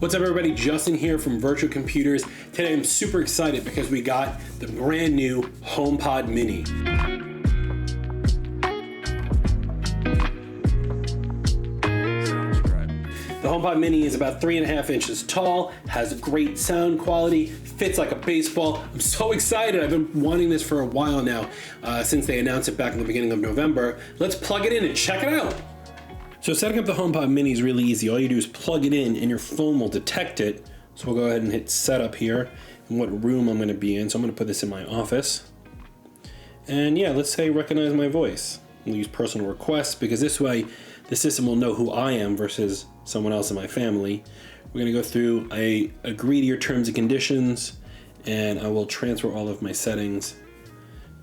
What's up everybody, Justin here from Virtua Computers. Today I'm super excited because we got the brand new HomePod Mini. The HomePod Mini is about 3.5 inches tall, has great sound quality, fits like a baseball. I'm so excited. I've been wanting this for a while now, since they announced it back in the beginning of November. Let's plug it in and check it out. So setting up the HomePod Mini is really easy. All you do is plug it in and your phone will detect it. So we'll go ahead and hit setup here and what room I'm gonna be in. So I'm gonna put this in my office. And yeah, let's say recognize my voice. We'll use personal requests because this way the system will know who I am versus someone else in my family. We're gonna go through, I agree to your terms and conditions, and I will transfer all of my settings.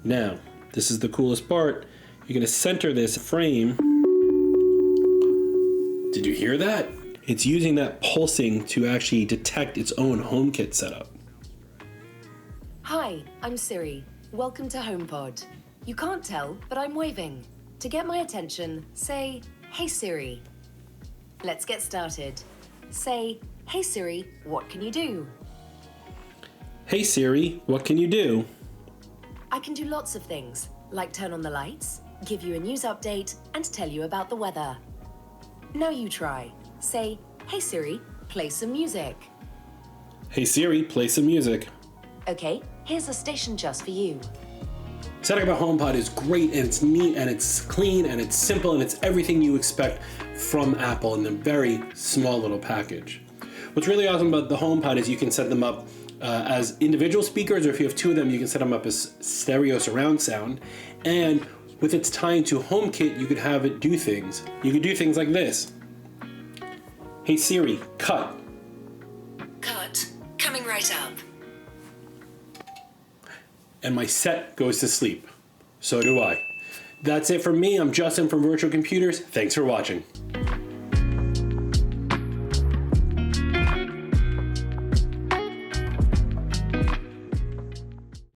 Now, this is the coolest part. You're gonna center this frame. Did you hear that? It's using that pulsing to actually detect its own HomeKit setup. Hi, I'm Siri. Welcome to HomePod. You can't tell, but I'm waving. To get my attention, say, "Hey Siri." Let's get started. Say, "Hey Siri, what can you do?" Hey Siri, what can you do? I can do lots of things, like turn on the lights, give you a news update, and tell you about the weather. Now you try. Say, "Hey Siri, play some music." Hey Siri, play some music. Okay, here's a station just for you. Setting up a HomePod is great, and it's neat, and it's clean, and it's simple, and it's everything you expect from Apple in a very small little package. What's really awesome about the HomePod is you can set them up as individual speakers, or if you have two of them, you can set them up as stereo surround sound. And with its tie to HomeKit, you could have it do things. You could do things like this. Hey Siri, cut. Cut. Coming right up. And my set goes to sleep. So do I. That's it from me. I'm Justin from Virtua Computers. Thanks for watching.